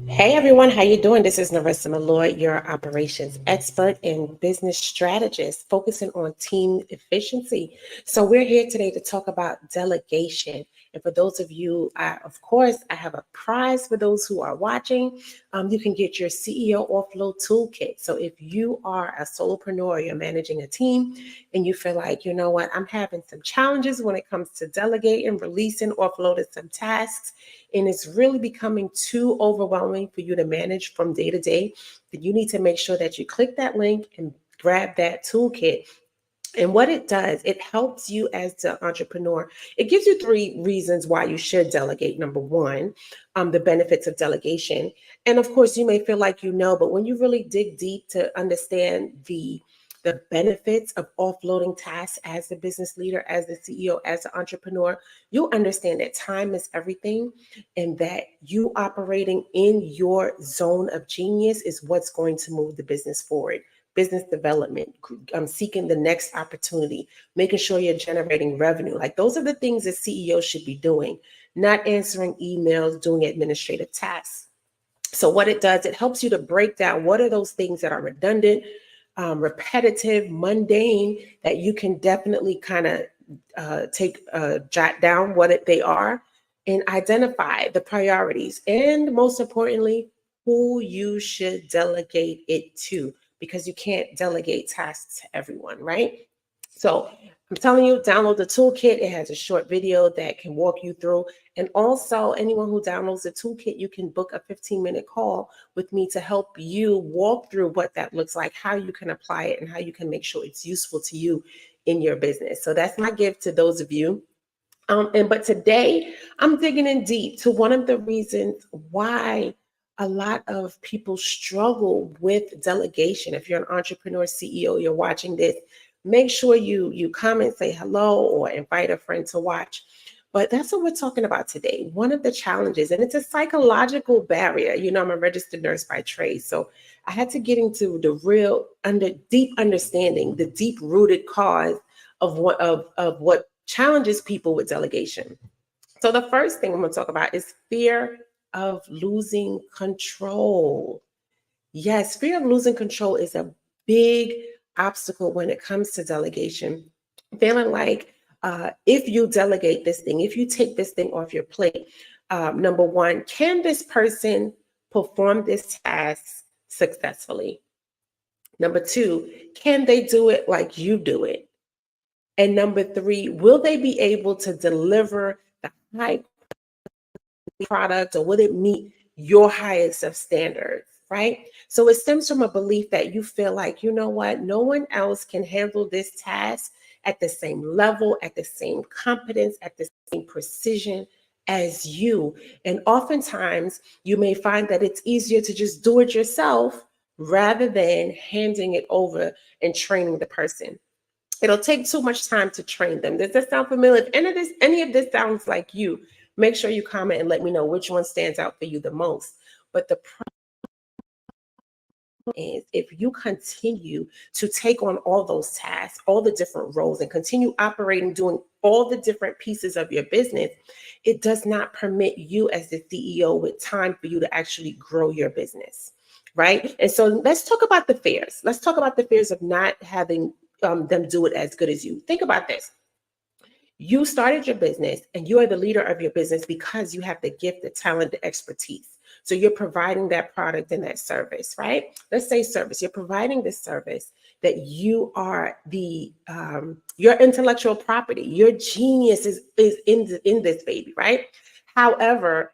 Hey everyone, how you doing? This is Narissa Malloy, your operations expert and business strategist, focusing on team efficiency. So we're here today to talk about delegation. And for those of you, of course, I have a prize for those who are watching. You can get your CEO Offload Toolkit. So if you are a solopreneur, you're managing a team, and you feel like, you know what, I'm having some challenges when it comes to delegating, releasing, offloading some tasks, and it's really becoming too overwhelming for you to manage from day to day, then you need to make sure that you click that link and grab that toolkit. And what it does, it helps you as the entrepreneur. It gives you three reasons why you should delegate. Number one, the benefits of delegation. And of course, you may feel like you know, but when you really dig deep to understand the benefits of offloading tasks as the business leader, as the CEO, as the entrepreneur, you'll understand that time is everything and that you operating in your zone of genius is what's going to move the business forward. Business development, seeking the next opportunity, making sure you're generating revenue. Like those are the things that CEOs should be doing, not answering emails, doing administrative tasks. So what it does, it helps you to break down what are those things that are redundant, repetitive, mundane, that you can definitely kind of jot down what they are and identify the priorities. And most importantly, who you should delegate it to, because you can't delegate tasks to everyone, right? So I'm telling you, download the toolkit. It has a short video that can walk you through. And also, anyone who downloads the toolkit, you can book a 15-minute call with me to help you walk through what that looks like, how you can apply it, and how you can make sure it's useful to you in your business. So that's my gift to those of you. But today, I'm digging in deep to one of the reasons why a lot of people struggle with delegation. If you're an entrepreneur, CEO, you're watching this, make sure you comment, say hello, or invite a friend to watch. But that's what we're talking about today. One of the challenges, and it's a psychological barrier. You know, I'm a registered nurse by trade, so I had to get into the real deep understanding, the deep rooted cause of what challenges people with delegation. So the first thing I'm going to talk about is fear of losing control. Yes, fear of losing control is a big obstacle when it comes to delegation. Feeling like if you delegate this thing, if you take this thing off your plate, number one, can this person perform this task successfully? Number two, can they do it like you do it? And number three, will they be able to deliver the high product, or will it meet your highest of standards, right? So it stems from a belief that you feel like, you know what, no one else can handle this task at the same level, at the same competence, at the same precision as you. And oftentimes you may find that it's easier to just do it yourself rather than handing it over and training the person. It'll take too much time to train them. Does that sound familiar? If any of this sounds like you, make sure you comment and let me know which one stands out for you the most. But the problem is, if you continue to take on all those tasks, all the different roles, and continue operating, doing all the different pieces of your business, it does not permit you as the CEO with time for you to actually grow your business, right? And so let's talk about the fears. Let's talk about the fears of not having them do it as good as you. Think about this. You started your business and you are the leader of your business because you have the gift, the talent, the expertise. So you're providing that product and that service, right? Let's say service. You're providing this service that you are your intellectual property. Your genius is in this baby, right? However,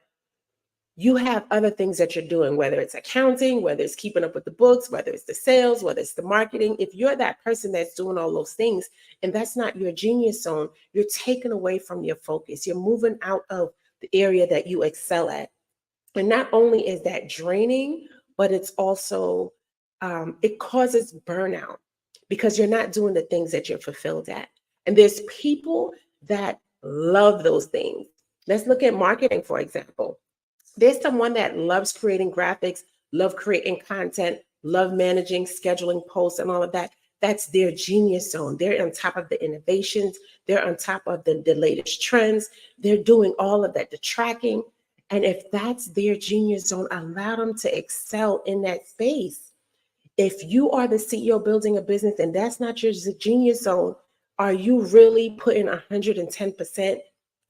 you have other things that you're doing, whether it's accounting, whether it's keeping up with the books, whether it's the sales, whether it's the marketing. If you're that person that's doing all those things and that's not your genius zone, you're taken away from your focus. You're moving out of the area that you excel at. And not only is that draining, but it's also, it causes burnout because you're not doing the things that you're fulfilled at. And there's people that love those things. Let's look at marketing, for example. There's someone that loves creating graphics, love creating content, love managing, scheduling posts and all of that. That's their genius zone. They're on top of the innovations. They're on top of the latest trends. They're doing all of that, the tracking. And if that's their genius zone, allow them to excel in that space. If you are the CEO building a business and that's not your genius zone, are you really putting 110%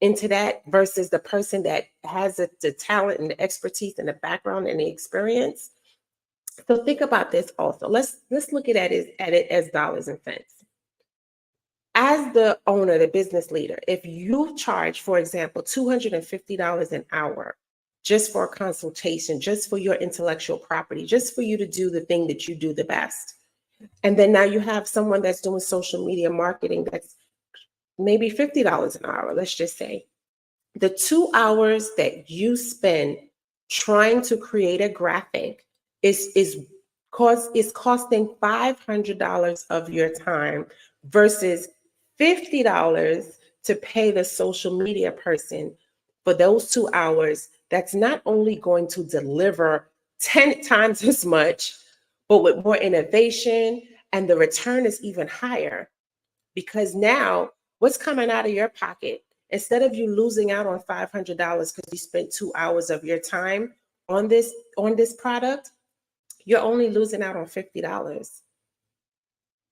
into that versus the person that has the talent and the expertise and the background and the experience? So think about this also. Let's look at it as dollars and cents. As the owner, the business leader, if you charge, for example, $250 an hour just for a consultation, just for your intellectual property, just for you to do the thing that you do the best, and then now you have someone that's doing social media marketing that's maybe $50 an hour, let's just say, the 2 hours that you spend trying to create a graphic is costing $500 of your time versus $50 to pay the social media person for those 2 hours. That's not only going to deliver 10 times as much, but with more innovation, and the return is even higher because now what's coming out of your pocket, instead of you losing out on $500 because you spent 2 hours of your time on this product, you're only losing out on $50.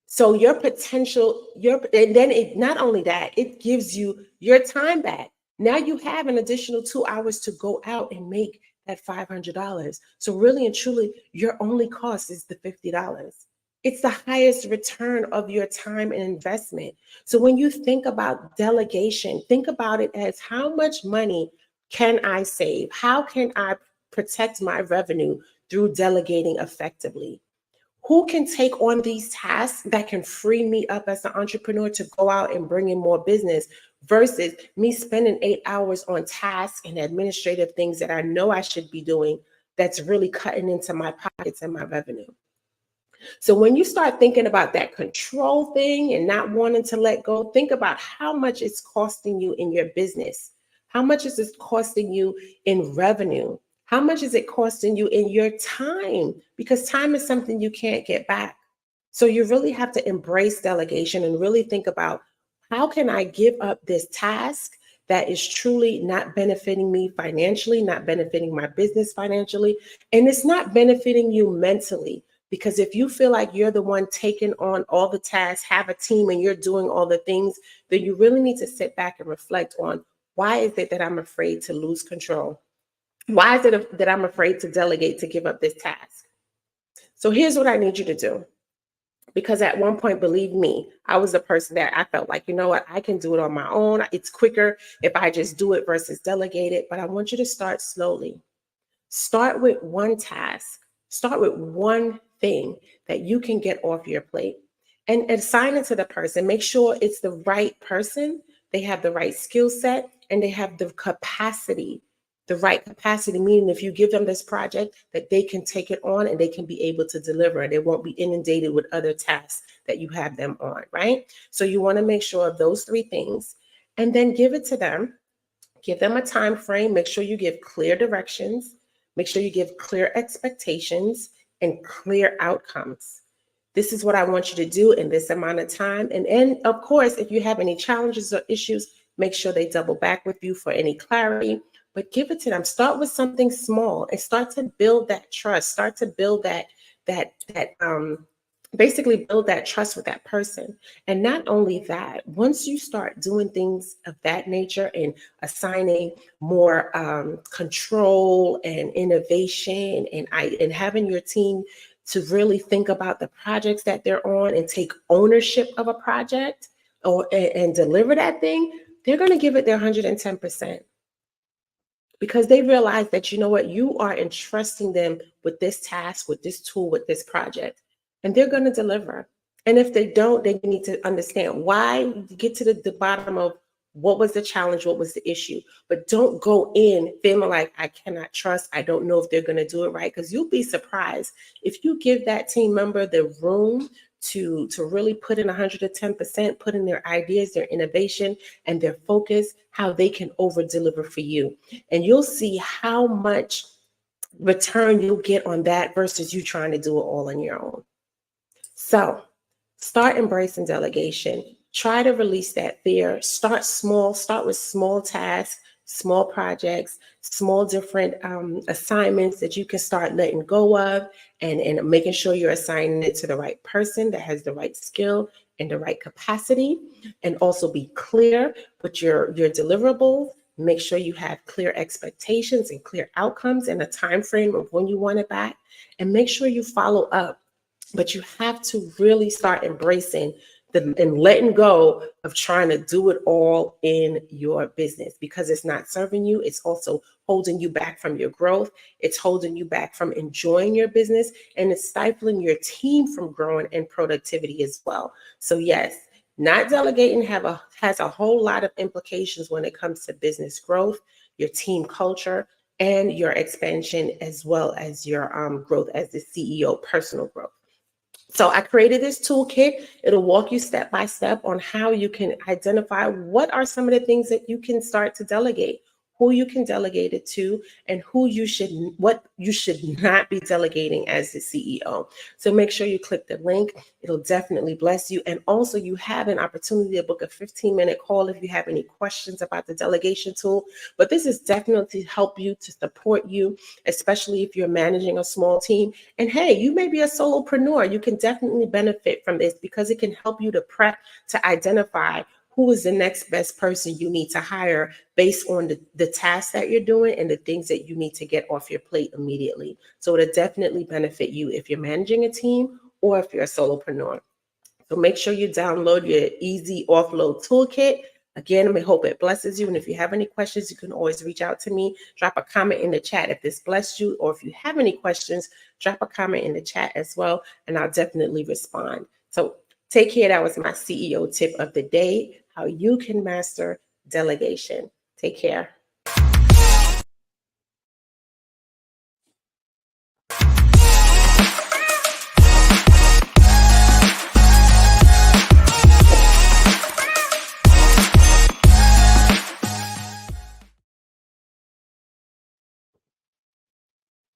So your potential, and then it not only that, it gives you your time back. Now you have an additional 2 hours to go out and make that $500. So really and truly, your only cost is the $50. It's the highest return of your time and investment. So when you think about delegation, think about it as how much money can I save? How can I protect my revenue through delegating effectively? Who can take on these tasks that can free me up as an entrepreneur to go out and bring in more business versus me spending 8 hours on tasks and administrative things that I know I should be doing that's really cutting into my pockets and my revenue? So when you start thinking about that control thing and not wanting to let go, think about how much it's costing you in your business. How much is it costing you in revenue? How much is it costing you in your time? Because time is something you can't get back. So you really have to embrace delegation and really think about, how can I give up this task that is truly not benefiting me financially, not benefiting my business financially, and it's not benefiting you mentally? Because if you feel like you're the one taking on all the tasks, have a team, and you're doing all the things, then you really need to sit back and reflect on, why is it that I'm afraid to lose control? Why is it that I'm afraid to delegate, to give up this task? So here's what I need you to do. Because at one point, believe me, I was the person that I felt like, you know what, I can do it on my own. It's quicker if I just do it versus delegate it. But I want you to start slowly. Start with one task. Start with one thing that you can get off your plate and assign it to the person. Make sure it's the right person. They have the right skill set and they have the capacity. The right capacity, meaning if you give them this project, that they can take it on and they can be able to deliver, and they won't be inundated with other tasks that you have them on, right? So you want to make sure of those three things and then give it to them. Give them a time frame. Make sure you give clear directions. Make sure you give clear expectations and clear outcomes. This is what I want you to do in this amount of time. And of course, if you have any challenges or issues, make sure they double back with you for any clarity. But give it to them. Start with something small and start to build that trust. Start to build basically build that trust with that person. And not only that, once you start doing things of that nature and assigning more control and innovation and having your team to really think about the projects that they're on and take ownership of a project and deliver that thing, they're going to give it their 110%. Because they realize that, you know what, you are entrusting them with this task, with this tool, with this project, and they're going to deliver. And if they don't, then you need to understand why, get to the bottom of what was the challenge, what was the issue. But don't go in feeling like, I cannot trust, I don't know if they're going to do it right, because you'll be surprised. If you give that team member the room to really put in 110%, put in their ideas, their innovation, and their focus, how they can over deliver for you. And you'll see how much return you'll get on that versus you trying to do it all on your own. So start embracing delegation. Try to release that fear. Start small. Start with small tasks. small projects, small different assignments that you can start letting go of, and making sure you're assigning it to the right person that has the right skill and the right capacity. And also be clear with your deliverables. Make sure you have clear expectations and clear outcomes and a time frame of when you want it back. And make sure you follow up. But you have to really start embracing and letting go of trying to do it all in your business, because it's not serving you. It's also holding you back from your growth. It's holding you back from enjoying your business, and it's stifling your team from growing and productivity as well. So yes, not delegating has a whole lot of implications when it comes to business growth, your team culture, and your expansion, as well as your growth as the CEO, personal growth. So I created this toolkit. It'll walk you step by step on how you can identify what are some of the things that you can start to delegate, who you can delegate it to, and what you should not be delegating as the CEO. So make sure you click the link. It'll definitely bless you. And also you have an opportunity to book a 15-minute call if you have any questions about the delegation tool. But this is definitely to help you, to support you, especially if you're managing a small team. And hey, you may be a solopreneur. You can definitely benefit from this because it can help you to prep, to identify who is the next best person you need to hire based on the tasks that you're doing and the things that you need to get off your plate immediately. So it'll definitely benefit you if you're managing a team or if you're a solopreneur. So make sure you download your easy offload toolkit. Again, I hope it blesses you. And if you have any questions, you can always reach out to me. Drop a comment in the chat if this blessed you, or if you have any questions, drop a comment in the chat as well, and I'll definitely respond. So take care. That was my CEO tip of the day, how you can master delegation. Take care.